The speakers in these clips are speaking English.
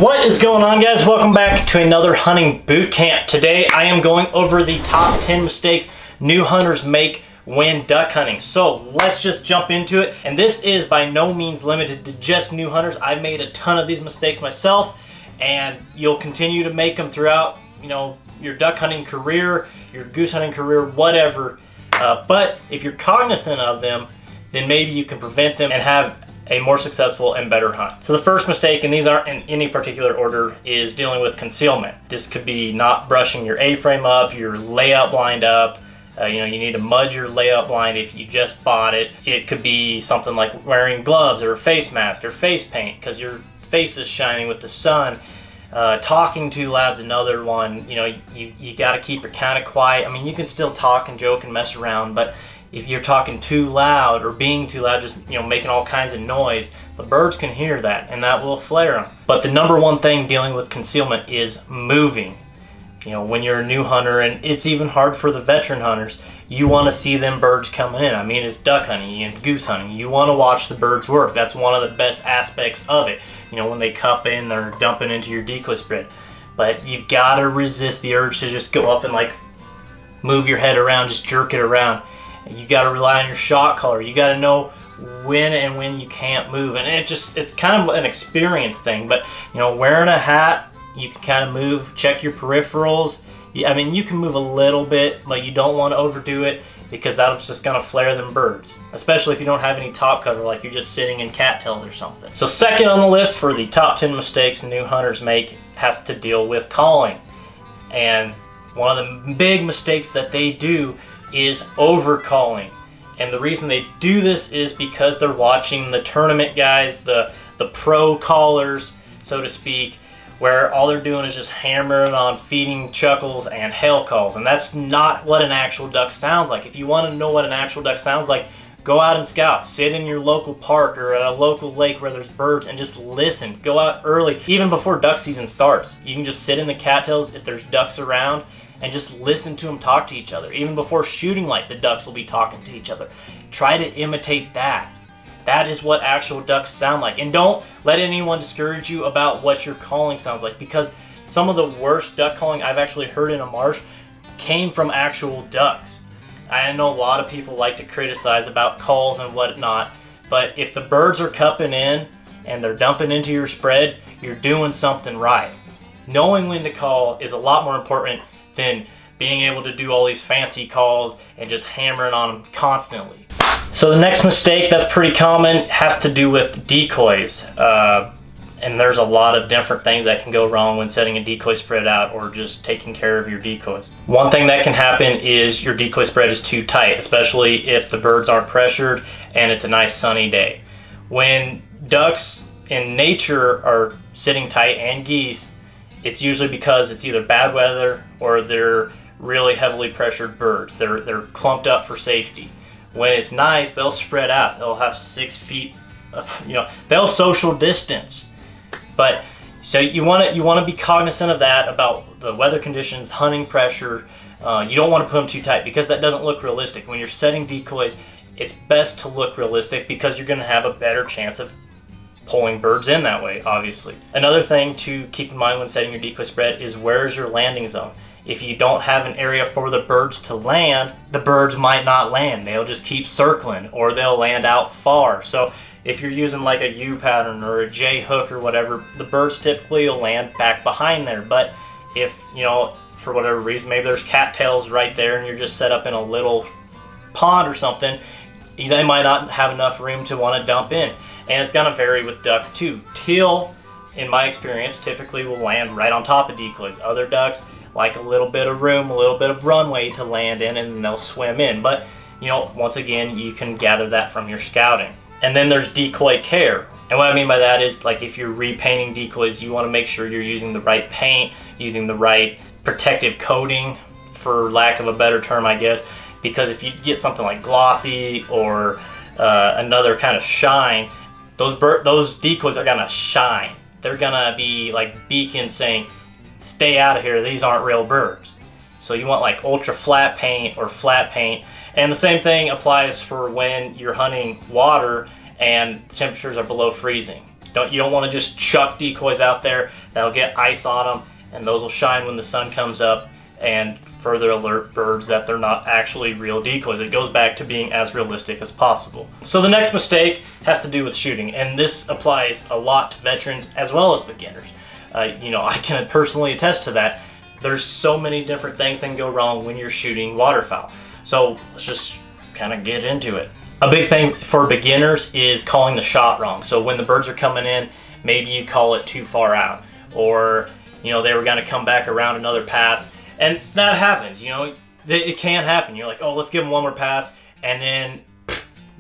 What is going on, guys? Welcome back to another hunting boot camp. Today I am going over the top 10 mistakes new hunters make when duck hunting. So let's just jump into it. And this is by no means limited to just new hunters. I've made a ton of these mistakes myself, and you'll continue to make them throughout, your duck hunting career, your goose hunting career, whatever. But if you're cognizant of them, then maybe you can prevent them and have a more successful and better hunt. So the first mistake, and these aren't in any particular order, is dealing with concealment. This could be not brushing your A-frame up, your layout blind up. You need to mud your layout blind if you just bought it. It could be something like wearing gloves or a face mask or face paint because your face is shining with the sun. Talking too loud's another one. You got to keep it kind of quiet. I mean, you can still talk and joke and mess around, but if you're talking too loud or being too loud, just making all kinds of noise, the birds can hear that and that will flare them. But the number one thing dealing with concealment is moving. When you're a new hunter, and it's even hard for the veteran hunters, you want to see them birds coming in. I mean, it's duck hunting and goose hunting. You want to watch the birds work. That's one of the best aspects of it. When they cup in, they're dumping into your decoy spread. But you've got to resist the urge to just go up and move your head around, just jerk it around. You got to rely on your shot caller. You got to know when you can't move, and it's kind of an experience thing. But wearing a hat, you can kind of move, check your peripherals. I mean, you can move a little bit, but you don't want to overdo it because that's just gonna flare them birds, especially if you don't have any top cover, like you're just sitting in cattails or something. So second on the list for the top 10 mistakes new hunters make has to deal with calling. And one of the big mistakes that they do is over calling. And the reason they do this is because they're watching the tournament guys, the pro callers, so to speak, where all they're doing is just hammering on feeding chuckles and hail calls. And that's not what an actual duck sounds like. If you want to know what an actual duck sounds like, go out and scout. Sit in your local park or at a local lake where there's birds and just listen. Go out early, even before duck season starts. You can just sit in the cattails if there's ducks around and just listen to them talk to each other. Even before shooting light, the ducks will be talking to each other. Try to imitate that. That is what actual ducks sound like. And don't let anyone discourage you about what your calling sounds like, because some of the worst duck calling I've actually heard in a marsh came from actual ducks. I know a lot of people like to criticize about calls and whatnot, but if the birds are cupping in and they're dumping into your spread, you're doing something right. Knowing when to call is a lot more important than being able to do all these fancy calls and just hammering on them constantly. So the next mistake that's pretty common has to do with decoys. And there's a lot of different things that can go wrong when setting a decoy spread out or just taking care of your decoys. One thing that can happen is your decoy spread is too tight, especially if the birds aren't pressured and it's a nice sunny day. When ducks in nature are sitting tight, and geese, it's usually because it's either bad weather or they're really heavily pressured birds. They're clumped up for safety. When it's nice, they'll spread out. They'll have 6 feet, they'll social distance. But so you want to be cognizant of that, about the weather conditions, hunting pressure. You don't want to put them too tight because that doesn't look realistic. When you're setting decoys, it's best to look realistic because you're going to have a better chance of pulling birds in that way, obviously. Another thing to keep in mind when setting your decoy spread is where's your landing zone. If you don't have an area for the birds to land, the birds might not land. They'll just keep circling, or they'll land out far. So if you're using like a U pattern or a J hook or whatever, the birds typically will land back behind there. But if, for whatever reason, maybe there's cattails right there and you're just set up in a little pond or something, they might not have enough room to want to dump in. And it's going to vary with ducks too. Teal, in my experience, typically will land right on top of decoys. Other ducks like a little bit of room, a little bit of runway to land in, and they'll swim in. But once again, you can gather that from your scouting. And then there's decoy care. And what I mean by that is, like, if you're repainting decoys, you want to make sure you're using the right paint, using the right protective coating, for lack of a better term, I guess. Because if you get something like glossy or another kind of shine, those decoys are gonna shine. They're gonna be like beacons saying, stay out of here, these aren't real birds. So you want like ultra flat paint or flat paint. And the same thing applies for when you're hunting water and temperatures are below freezing. You don't want to just chuck decoys out there. That'll get ice on them, and those will shine when the sun comes up and further alert birds that they're not actually real decoys. It goes back to being as realistic as possible. So the next mistake has to do with shooting, and this applies a lot to veterans as well as beginners. You know, I can personally attest to that. There's so many different things that can go wrong when you're shooting waterfowl. So let's just kind of get into it. A big thing for beginners is calling the shot wrong. So when the birds are coming in, maybe you call it too far out, or you know, they were going to come back around another pass, and that happens. You know, it can happen. You're like, oh, let's give them one more pass, and then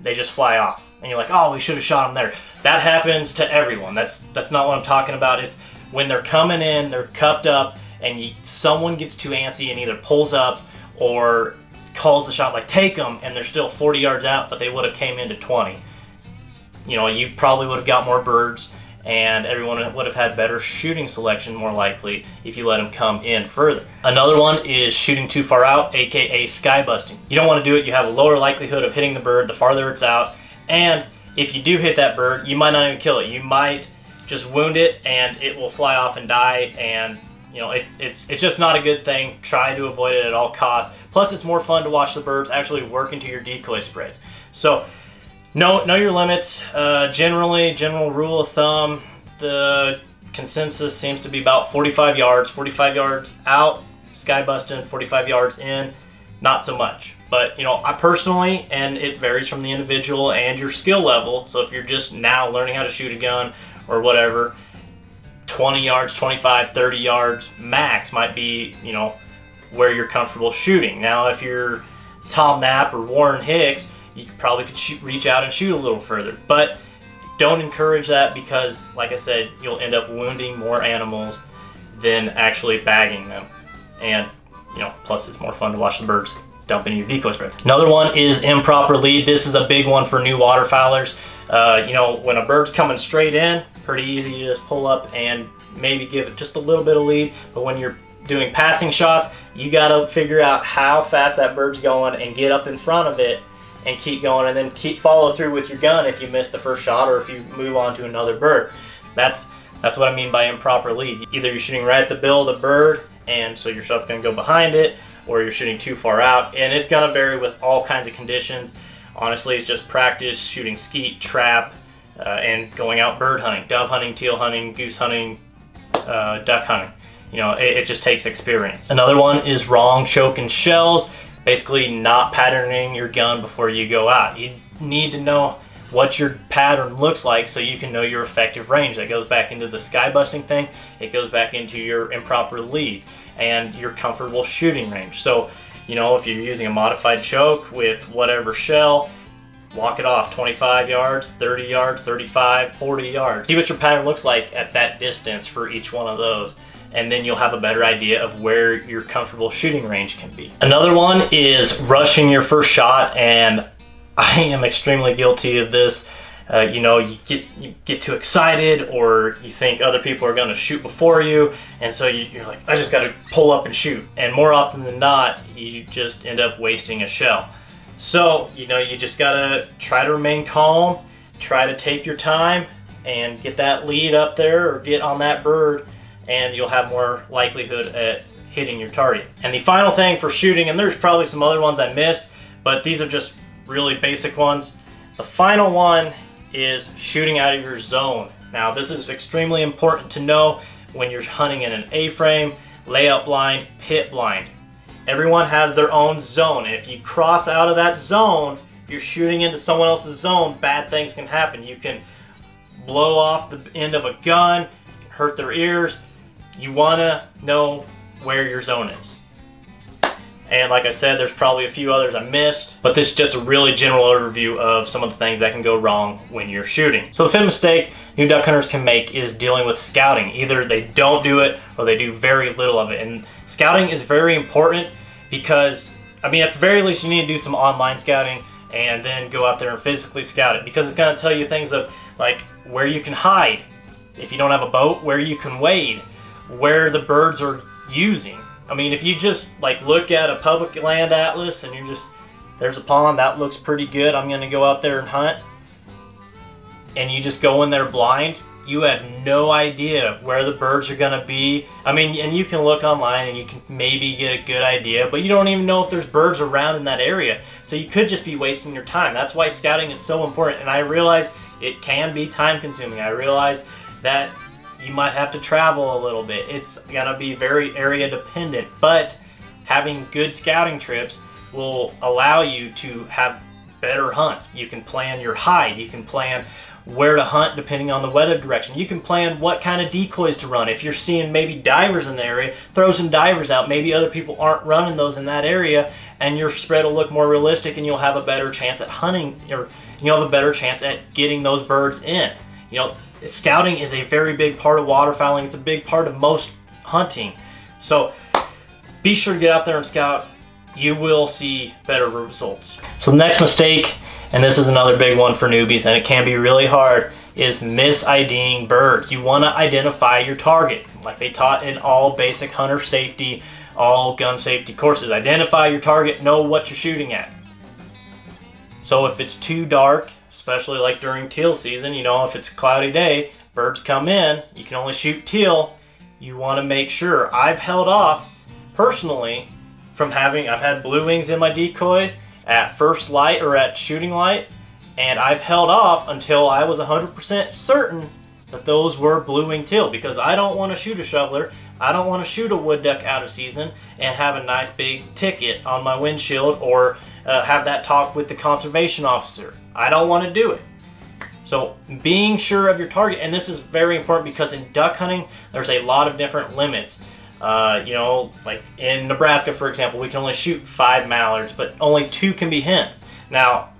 they just fly off, and you're like, oh, we should have shot them there. That happens to everyone. That's not what I'm talking about. It's when they're coming in, they're cupped up, and someone gets too antsy and either pulls up or calls the shot like take them, and they're still 40 yards out, but they would have came into 20. You know, you probably would have got more birds, and everyone would have had better shooting selection more likely if you let them come in further. Another one is shooting too far out, aka sky busting. You don't want to do it. You have a lower likelihood of hitting the bird the farther it's out, and if you do hit that bird, you might not even kill it. You might just wound it and it will fly off and die, and you know, it's just not a good thing. Try to avoid it at all costs. Plus, it's more fun to watch the birds actually work into your decoy spreads. So know your limits. General rule of thumb, the consensus seems to be about 45 yards. 45 yards out, sky busting. 45 yards in, not so much. But you know, I personally, and it varies from the individual and your skill level. So if you're just now learning how to shoot a gun or whatever, 20 yards, 25, 30 yards max might be, you know, where you're comfortable shooting. Now, if you're Tom Knapp or Warren Hicks, you probably could reach out and shoot a little further. But don't encourage that, because, like I said, you'll end up wounding more animals than actually bagging them. And, you know, plus it's more fun to watch the birds dump in your decoy spread. Another one is improper lead. This is a big one for new waterfowlers. You know, when a bird's coming straight in, pretty easy to just pull up and maybe give it just a little bit of lead. But when you're doing passing shots, you gotta figure out how fast that bird's going and get up in front of it and keep going, and then follow through with your gun if you miss the first shot or if you move on to another bird. That's what I mean by improper lead. Either you're shooting right at the bill of the bird, and so your shot's gonna go behind it, or you're shooting too far out, and it's gonna vary with all kinds of conditions. Honestly, it's just practice shooting skeet, trap, and going out bird hunting, dove hunting, teal hunting, goose hunting, duck hunting. You know, it just takes experience. Another one is wrong choke and shells. Basically not patterning your gun before you go out. You need to know what your pattern looks like so you can know your effective range. That goes back into the sky busting thing. It goes back into your improper lead and your comfortable shooting range. So, you know, if you're using a modified choke with whatever shell, walk it off 25 yards, 30 yards, 35, 40 yards. See what your pattern looks like at that distance for each one of those, and then you'll have a better idea of where your comfortable shooting range can be. Another one is rushing your first shot, and I am extremely guilty of this. You know, you get too excited, or you think other people are gonna shoot before you, and so you're like, I just gotta pull up and shoot. And more often than not, you just end up wasting a shell. So, you know, you just gotta try to remain calm, try to take your time, and get that lead up there, or get on that bird, and you'll have more likelihood at hitting your target. And the final thing for shooting, and there's probably some other ones I missed, but these are just really basic ones. The final one is shooting out of your zone. Now, this is extremely important to know when you're hunting in an A-frame, layout blind, pit blind. Everyone has their own zone, and if you cross out of that zone, you're shooting into someone else's zone, bad things can happen. You can blow off the end of a gun, hurt their ears. You wanna know where your zone is. And like I said, there's probably a few others I missed, but this is just a really general overview of some of the things that can go wrong when you're shooting. So the fifth mistake new duck hunters can make is dealing with scouting. Either they don't do it or they do very little of it. And scouting is very important because, I mean, at the very least, you need to do some online scouting and then go out there and physically scout it, because it's gonna tell you things of like where you can hide if you don't have a boat, where you can wade, where the birds are using. I mean, if you just like look at a public land atlas and you're just, there's a pond, that looks pretty good, I'm gonna go out there and hunt, and you just go in there blind, you have no idea where the birds are gonna be. I mean, and you can look online and you can maybe get a good idea, but you don't even know if there's birds around in that area. So you could just be wasting your time. That's why scouting is so important. And I realize it can be time consuming. I realize that you might have to travel a little bit. It's gonna be very area dependent, but having good scouting trips will allow you to have better hunts. You can plan your hide, you can plan where to hunt depending on the weather direction. You can plan what kind of decoys to run. If you're seeing maybe divers in the area, throw some divers out. Maybe other people aren't running those in that area, and your spread will look more realistic, and you'll have a better chance at hunting, or you'll have a better chance at getting those birds in. You know, scouting is a very big part of waterfowling. It's a big part of most hunting. So be sure to get out there and scout. You will see better results. So the next mistake, and this is another big one for newbies, and it can be really hard, is mis-IDing birds. You want to identify your target, like they taught in all basic hunter safety, all gun safety courses. Identify your target, know what you're shooting at. So if it's too dark, especially like during teal season, you know, if it's a cloudy day, birds come in, you can only shoot teal. You want to make sure. I've held off personally from having, I've had blue wings in my decoys at first light or at shooting light, and I've held off until I was 100% certain that those were blue wing teal, because I don't want to shoot a shoveler. I don't want to shoot a wood duck out of season and have a nice big ticket on my windshield, or have that talk with the conservation officer. I don't want to do it. So being sure of your target, and this is very important because in duck hunting, there's a lot of different limits. You know, like in Nebraska, for example, we can only shoot 5 mallards, but only 2 can be hens. Now,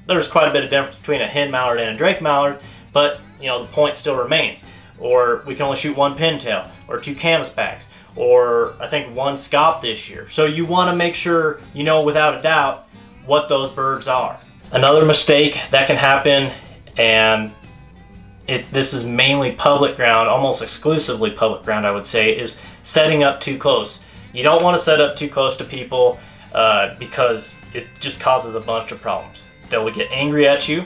there's quite a bit of difference between a hen mallard and a drake mallard, but you know, the point still remains. Or we can only shoot 1 pintail, or 2 canvasbacks, or I think 1 scaup this year. So you want to make sure you know without a doubt what those birds are. Another mistake that can happen, and this is mainly public ground, almost exclusively public ground I would say, is setting up too close. You don't want to set up too close to people because it just causes a bunch of problems. They'll get angry at you,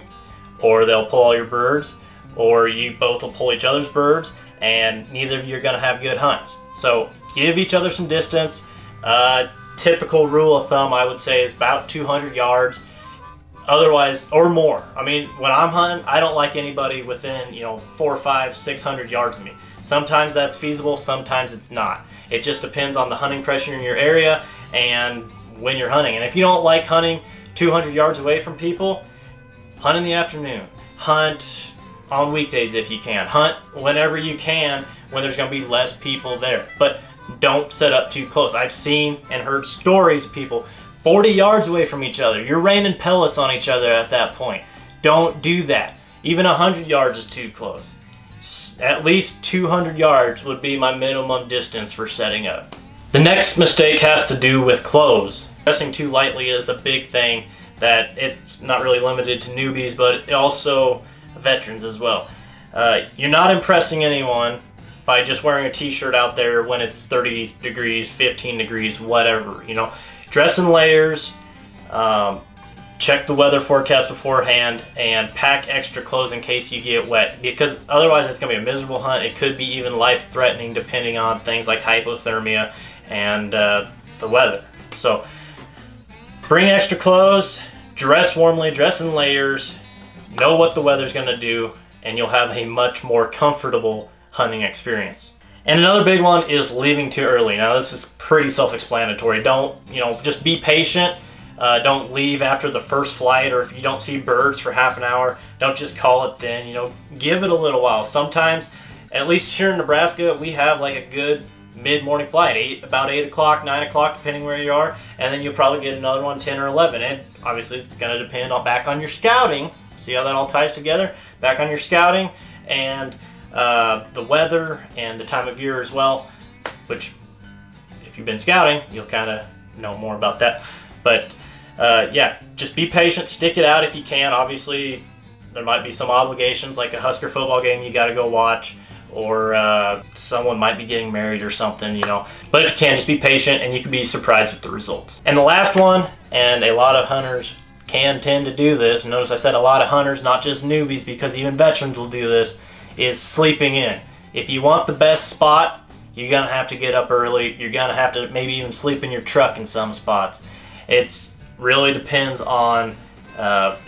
or they'll pull all your birds, or you both will pull each other's birds, and neither of you are going to have good hunts. So give each other some distance. Typical rule of thumb I would say is about 200 yards. Otherwise, or more. I mean, when I'm hunting, I don't like anybody within, you know, 400, 500, 600 yards of me. Sometimes that's feasible, sometimes it's not. It just depends on the hunting pressure in your area and when you're hunting. And if you don't like hunting 200 yards away from people, hunt in the afternoon. Hunt on weekdays if you can. Hunt whenever you can when there's going to be less people there. But don't set up too close. I've seen and heard stories of people 40 yards away from each other. You're raining pellets on each other at that point. Don't do that. Even 100 yards is too close. At least 200 yards would be my minimum distance for setting up. The next mistake has to do with clothes. Dressing too lightly is a big thing that it's not really limited to newbies, but also veterans as well. You're not impressing anyone by just wearing a t-shirt out there when it's 30 degrees, 15 degrees, whatever, you know. Dress in layers, check the weather forecast beforehand, and pack extra clothes in case you get wet, because otherwise it's going to be a miserable hunt. It could be even life-threatening depending on things like hypothermia and the weather. So bring extra clothes, dress warmly, dress in layers, know what the weather's going to do, and you'll have a much more comfortable hunting experience. And another big one is leaving too early. Now this is pretty self-explanatory. Don't, you know, just be patient. Don't leave after the first flight, or if you don't see birds for half an hour, don't just call it then. You know, give it a little while. Sometimes, at least here in Nebraska, we have like a good mid-morning flight, about 8 o'clock, 9 o'clock, depending where you are, and then you'll probably get another one 10 or 11. And obviously it's going to depend on back on your scouting. See how that all ties together? Back on your scouting and the weather and the time of year as well, which if you've been scouting, you'll kind of know more about that. But yeah, just be patient, stick it out if you can. Obviously, there might be some obligations, like a Husker football game you got to go watch, or someone might be getting married or something, you know. But if you can, just be patient, and you can be surprised with the results. And the last one, and a lot of hunters can tend to do this, notice I said a lot of hunters, not just newbies, because even veterans will do this, is sleeping in. If you want the best spot, you're gonna have to get up early. You're gonna have to maybe even sleep in your truck in some spots. It's really depends on how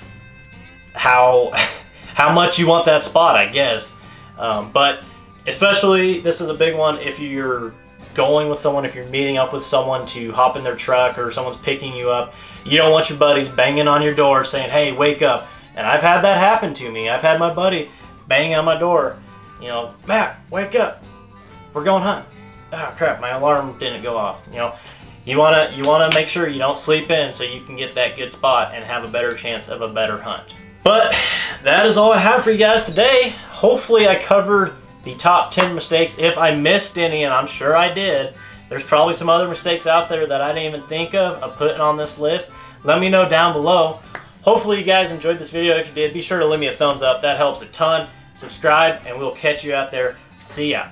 much you want that spot, I guess. But especially, this is a big one if you're going with someone, if you're meeting up with someone to hop in their truck or someone's picking you up. You don't want your buddies banging on your door saying, hey, wake up. And I've had that happen to me. I've had my buddy banging on my door, you know, Matt, wake up. We're going hunting. Oh crap, my alarm didn't go off. You know, you wanna make sure you don't sleep in so you can get that good spot and have a better chance of a better hunt. But that is all I have for you guys today. Hopefully I covered the top 10 mistakes. If I missed any, and I'm sure I did, there's probably some other mistakes out there that I didn't even think of putting on this list. Let me know down below. Hopefully you guys enjoyed this video. If you did, be sure to leave me a thumbs up. That helps a ton. Subscribe, and we'll catch you out there. See ya.